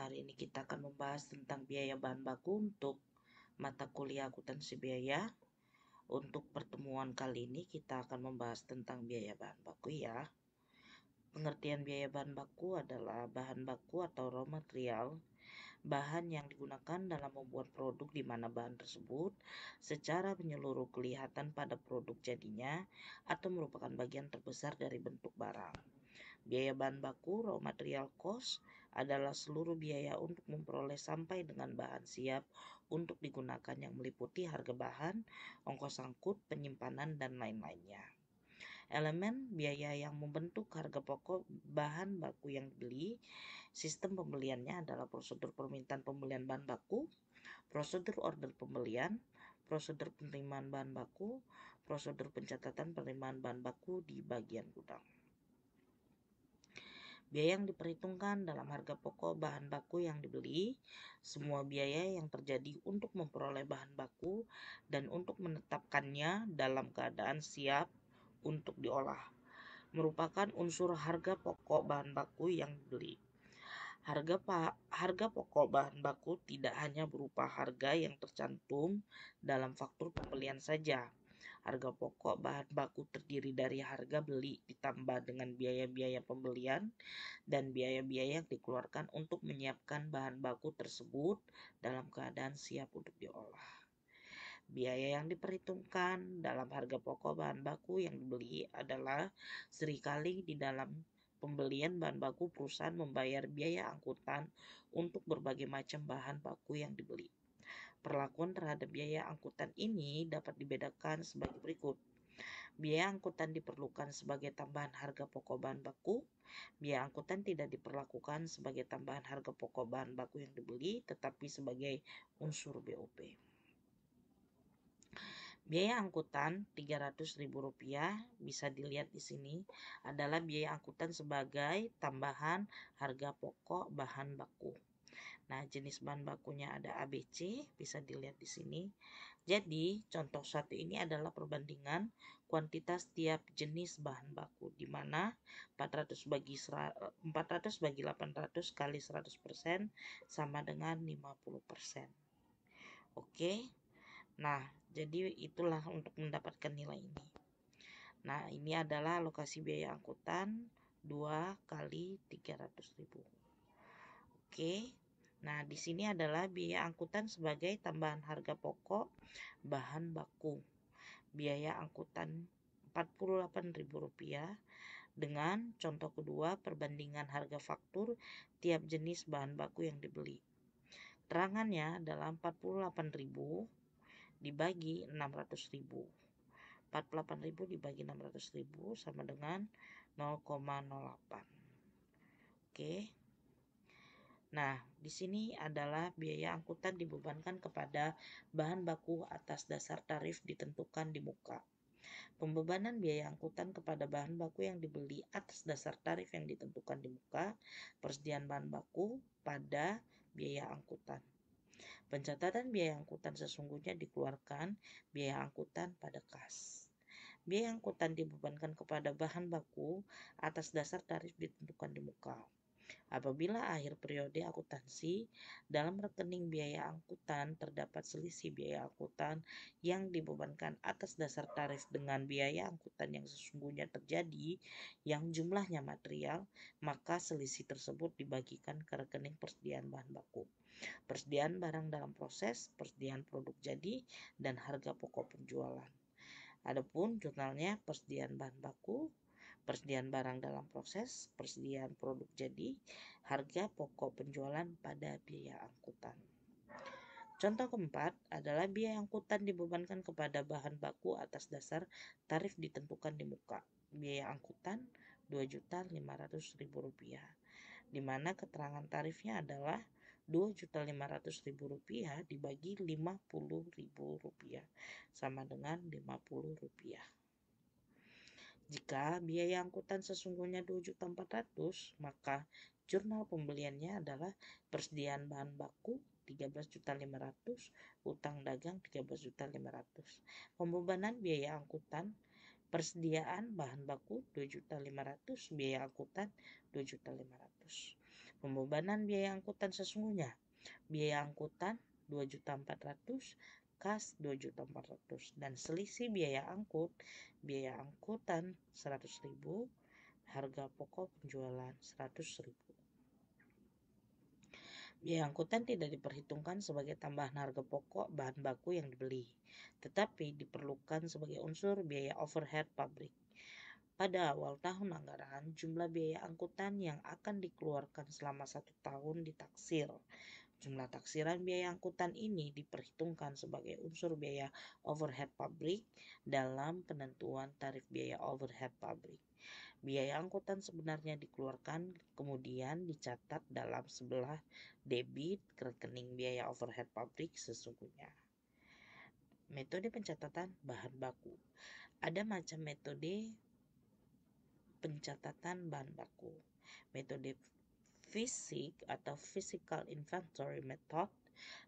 Hari ini kita akan membahas tentang biaya bahan baku untuk mata kuliah akuntansi biaya. Untuk pertemuan kali ini kita akan membahas tentang biaya bahan baku ya. Pengertian biaya bahan baku adalah bahan baku atau raw material, bahan yang digunakan dalam membuat produk di mana bahan tersebut secara menyeluruh kelihatan pada produk jadinya atau merupakan bagian terbesar dari bentuk barang. Biaya bahan baku raw material cost adalah seluruh biaya untuk memperoleh sampai dengan bahan siap untuk digunakan yang meliputi harga bahan, ongkos angkut, penyimpanan, dan lain-lainnya. Elemen biaya yang membentuk harga pokok bahan baku yang dibeli, sistem pembeliannya adalah prosedur permintaan pembelian bahan baku, prosedur order pembelian, prosedur penerimaan bahan baku, prosedur pencatatan penerimaan bahan baku di bagian gudang. Biaya yang diperhitungkan dalam harga pokok bahan baku yang dibeli, semua biaya yang terjadi untuk memperoleh bahan baku dan untuk menetapkannya dalam keadaan siap untuk diolah, merupakan unsur harga pokok bahan baku yang dibeli. Harga pokok bahan baku tidak hanya berupa harga yang tercantum dalam faktur pembelian saja. Harga pokok bahan baku terdiri dari harga beli ditambah dengan biaya-biaya pembelian dan biaya-biaya yang dikeluarkan untuk menyiapkan bahan baku tersebut dalam keadaan siap untuk diolah. Biaya yang diperhitungkan dalam harga pokok bahan baku yang dibeli adalah seringkali di dalam pembelian bahan baku perusahaan membayar biaya angkutan untuk berbagai macam bahan baku yang dibeli. Perlakuan terhadap biaya angkutan ini dapat dibedakan sebagai berikut. Biaya angkutan diperlukan sebagai tambahan harga pokok bahan baku. Biaya angkutan tidak diperlakukan sebagai tambahan harga pokok bahan baku yang dibeli, tetapi sebagai unsur BOP. Biaya angkutan Rp300.000 bisa dilihat di sini adalah biaya angkutan sebagai tambahan harga pokok bahan baku. Nah, jenis bahan bakunya ada ABC, bisa dilihat di sini. Jadi, contoh satu ini adalah perbandingan kuantitas tiap jenis bahan baku, di mana 400 bagi 800 kali 100% sama dengan 50%. Oke. Nah, jadi itulah untuk mendapatkan nilai ini. Nah, ini adalah alokasi biaya angkutan 2 kali 300.000. Oke. Nah, di sini adalah biaya angkutan sebagai tambahan harga pokok bahan baku. Biaya angkutan Rp48.000 dengan contoh kedua perbandingan harga faktur tiap jenis bahan baku yang dibeli. Terangannya adalah 48.000 dibagi 600.000. 48.000 dibagi 600.000 sama dengan 0,08. Oke. Nah, di sini adalah biaya angkutan dibebankan kepada bahan baku atas dasar tarif ditentukan di muka. Pembebanan biaya angkutan kepada bahan baku yang dibeli atas dasar tarif yang ditentukan di muka persediaan bahan baku pada biaya angkutan. Pencatatan biaya angkutan sesungguhnya dikeluarkan biaya angkutan pada kas. Biaya angkutan dibebankan kepada bahan baku atas dasar tarif ditentukan di muka. Apabila akhir periode akuntansi dalam rekening biaya angkutan terdapat selisih biaya angkutan yang dibebankan atas dasar tarif dengan biaya angkutan yang sesungguhnya terjadi yang jumlahnya material, maka selisih tersebut dibagikan ke rekening persediaan bahan baku, persediaan barang dalam proses, persediaan produk jadi, dan harga pokok penjualan. Adapun jurnalnya persediaan bahan baku, persediaan barang dalam proses, persediaan produk jadi, harga pokok penjualan pada biaya angkutan. Contoh keempat adalah biaya angkutan dibebankan kepada bahan baku atas dasar tarif ditentukan di muka. Biaya angkutan Rp2.500.000, di mana keterangan tarifnya adalah Rp2.500.000 dibagi Rp50.000 sama dengan Rp50. Jika biaya angkutan sesungguhnya Rp2.400.000, maka jurnal pembeliannya adalah persediaan bahan baku Rp13.500.000, utang dagang Rp13.500.000. Pembebanan biaya angkutan persediaan bahan baku Rp2.500.000, biaya angkutan Rp2.500.000. Pembebanan biaya angkutan sesungguhnya. Biaya angkutan 2.400.000, kas 2.400.000, dan selisih biaya angkutan 100.000, harga pokok penjualan 100.000. Biaya angkutan tidak diperhitungkan sebagai tambahan harga pokok bahan baku yang dibeli, tetapi diperlukan sebagai unsur biaya overhead pabrik. Pada awal tahun anggaran, jumlah biaya angkutan yang akan dikeluarkan selama 1 tahun ditaksir. Jumlah taksiran biaya angkutan ini diperhitungkan sebagai unsur biaya overhead pabrik dalam penentuan tarif biaya overhead pabrik. Biaya angkutan sebenarnya dikeluarkan kemudian dicatat dalam sebelah debit rekening biaya overhead pabrik sesungguhnya. Metode pencatatan bahan baku. Ada macam metode pencatatan bahan baku. Metode fisik atau physical inventory method.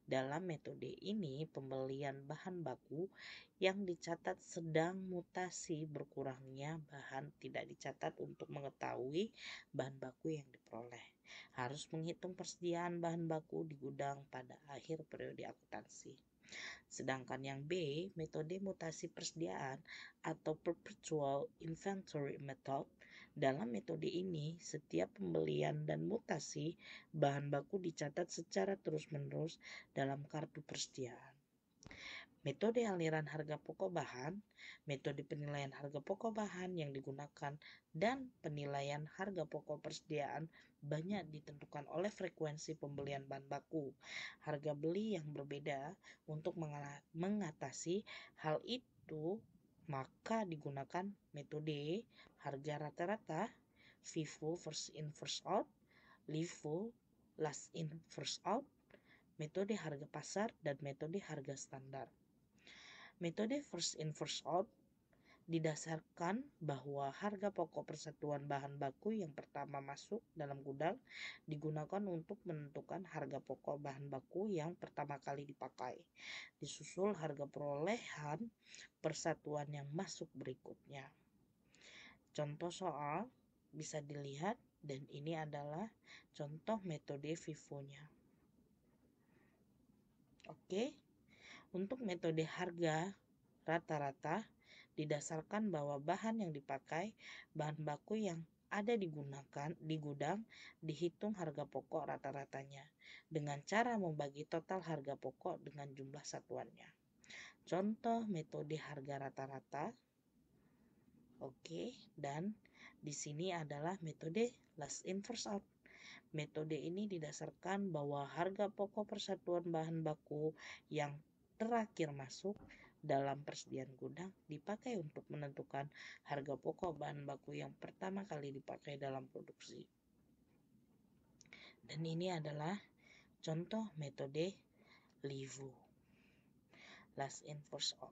Dalam metode ini, pembelian bahan baku yang dicatat sedang mutasi berkurangnya bahan tidak dicatat untuk mengetahui bahan baku yang diperoleh. Harus menghitung persediaan bahan baku di gudang pada akhir periode akuntansi. Sedangkan yang B, metode mutasi persediaan atau perpetual inventory method. Dalam metode ini, setiap pembelian dan mutasi bahan baku dicatat secara terus-menerus dalam kartu persediaan. Metode aliran harga pokok bahan, metode penilaian harga pokok bahan yang digunakan dan penilaian harga pokok persediaan banyak ditentukan oleh frekuensi pembelian bahan baku, harga beli yang berbeda. Untuk mengatasi hal itu, maka digunakan metode harga rata-rata, FIFO first in first out, LIFO last in first out, metode harga pasar, dan metode harga standar. Metode first in first out didasarkan bahwa harga pokok persatuan bahan baku yang pertama masuk dalam gudang digunakan untuk menentukan harga pokok bahan baku yang pertama kali dipakai, disusul harga perolehan persatuan yang masuk berikutnya. Contoh soal bisa dilihat, dan ini adalah contoh metode FIFO-nya. Oke. Untuk metode harga rata-rata didasarkan bahwa bahan yang dipakai, bahan baku yang ada digunakan di gudang, dihitung harga pokok rata-ratanya dengan cara membagi total harga pokok dengan jumlah satuannya. Contoh metode harga rata-rata. Oke, dan di sini adalah metode last in first out. Metode ini didasarkan bahwa harga pokok persatuan bahan baku yang terakhir masuk dalam persediaan gudang dipakai untuk menentukan harga pokok bahan baku yang pertama kali dipakai dalam produksi. Dan ini adalah contoh metode LIFO, last in first out.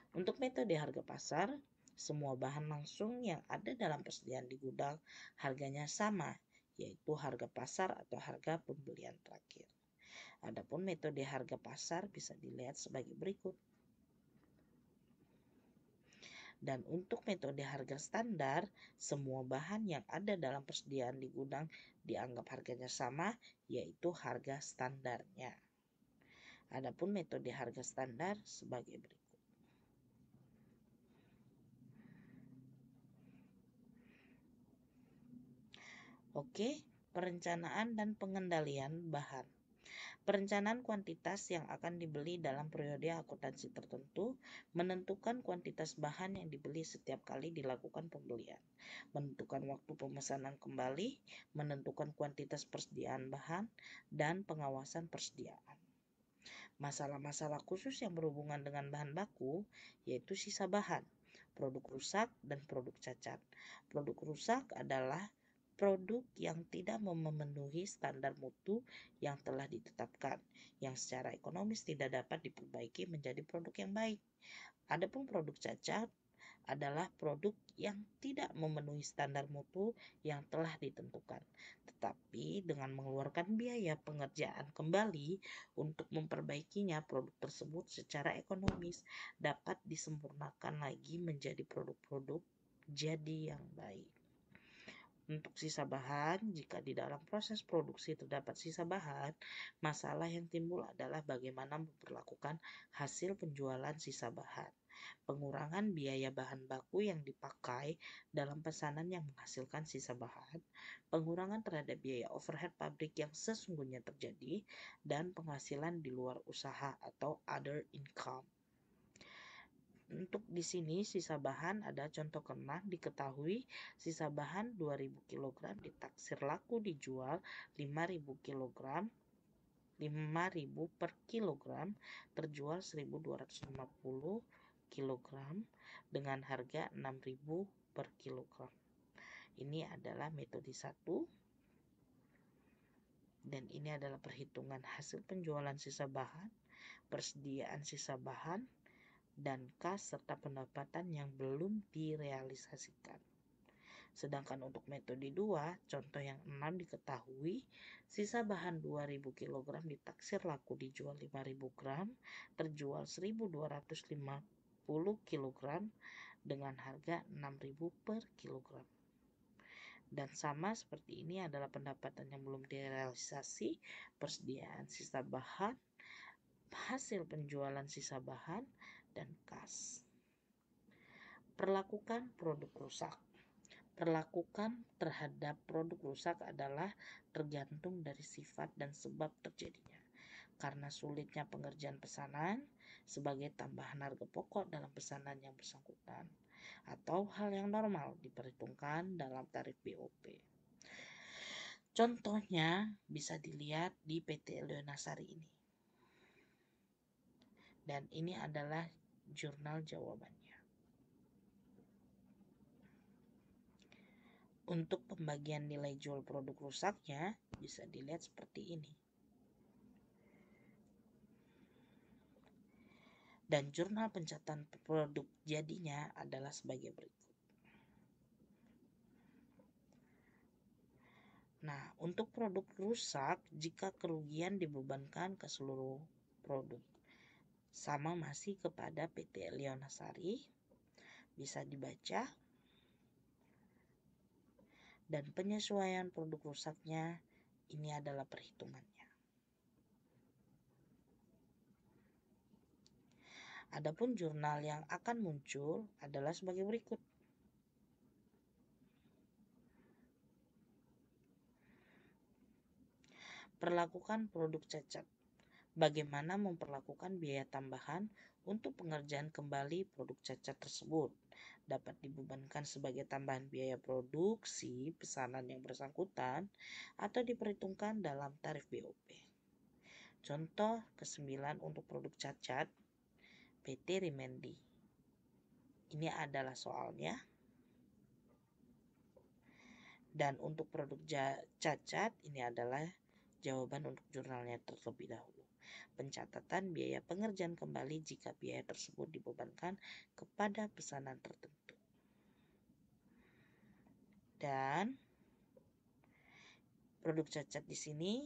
Untuk metode harga pasar, semua bahan langsung yang ada dalam persediaan di gudang harganya sama, yaitu harga pasar atau harga pembelian terakhir. Adapun metode harga pasar bisa dilihat sebagai berikut. Dan untuk metode harga standar, semua bahan yang ada dalam persediaan di gudang dianggap harganya sama, yaitu harga standarnya. Adapun metode harga standar sebagai berikut. Oke, perencanaan dan pengendalian bahan. Perencanaan kuantitas yang akan dibeli dalam periode akuntansi tertentu, menentukan kuantitas bahan yang dibeli setiap kali dilakukan pembelian, menentukan waktu pemesanan kembali, menentukan kuantitas persediaan bahan, dan pengawasan persediaan. Masalah-masalah khusus yang berhubungan dengan bahan baku yaitu sisa bahan, produk rusak, dan produk cacat. Produk rusak adalah produk yang tidak memenuhi standar mutu yang telah ditetapkan, yang secara ekonomis tidak dapat diperbaiki menjadi produk yang baik. Adapun produk cacat adalah produk yang tidak memenuhi standar mutu yang telah ditentukan, tetapi dengan mengeluarkan biaya pengerjaan kembali untuk memperbaikinya, produk tersebut secara ekonomis dapat disempurnakan lagi menjadi produk-produk jadi yang baik. Untuk sisa bahan, jika di dalam proses produksi terdapat sisa bahan, masalah yang timbul adalah bagaimana memperlakukan hasil penjualan sisa bahan. Pengurangan biaya bahan baku yang dipakai dalam pesanan yang menghasilkan sisa bahan, pengurangan terhadap biaya overhead pabrik yang sesungguhnya terjadi, dan penghasilan di luar usaha atau other income. Untuk di sini sisa bahan ada contoh kena diketahui sisa bahan 2000 kg ditaksir laku dijual 5000 kg 5000 per kilogram terjual 1250 kg dengan harga 6000 per kilogram. Ini adalah metode 1 dan ini adalah perhitungan hasil penjualan sisa bahan, persediaan sisa bahan, dan kas serta pendapatan yang belum direalisasikan. Sedangkan untuk metode 2, contoh yang 6 diketahui, sisa bahan 2000 kg ditaksir laku dijual 5000 gram, terjual 1250 kg dengan harga 6000 per kilogram. Dan sama seperti ini adalah pendapatan yang belum direalisasi, persediaan sisa bahan, hasil penjualan sisa bahan, dan kas. Perlakukan produk rusak. Perlakukan terhadap produk rusak adalah tergantung dari sifat dan sebab terjadinya. Karena sulitnya pengerjaan pesanan sebagai tambahan harga pokok dalam pesanan yang bersangkutan, atau hal yang normal diperhitungkan dalam tarif BOP. Contohnya bisa dilihat di PT Leonasari ini. Dan ini adalah jurnal jawabannya. Untuk pembagian nilai jual produk rusaknya bisa dilihat seperti ini. Dan jurnal pencatatan produk jadinya adalah sebagai berikut. Nah, untuk produk rusak, jika kerugian dibebankan ke seluruh produk, sama masih kepada PT Leonasari, bisa dibaca. Dan penyesuaian produk rusaknya ini adalah perhitungannya. Adapun jurnal yang akan muncul adalah sebagai berikut. Perlakukan produk cacat. Bagaimana memperlakukan biaya tambahan untuk pengerjaan kembali produk cacat tersebut dapat dibebankan sebagai tambahan biaya produksi pesanan yang bersangkutan atau diperhitungkan dalam tarif BOP. Contoh ke-9 untuk produk cacat PT Rimendi. Ini adalah soalnya. Dan untuk produk cacat ini adalah jawaban untuk jurnalnya terlebih dahulu. Pencatatan biaya pengerjaan kembali jika biaya tersebut dibebankan kepada pesanan tertentu. Dan produk cacat di sini,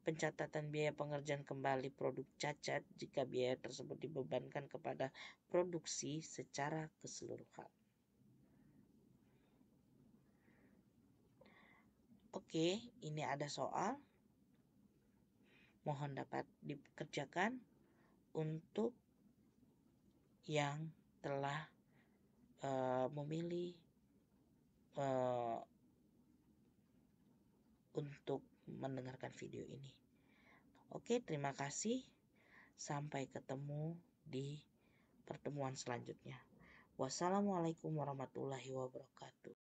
pencatatan biaya pengerjaan kembali produk cacat jika biaya tersebut dibebankan kepada produksi secara keseluruhan. Oke, ini ada soal. Mohon dapat dikerjakan untuk yang telah memilih untuk mendengarkan video ini. Oke, terima kasih. Sampai ketemu di pertemuan selanjutnya. Wassalamualaikum warahmatullahi wabarakatuh.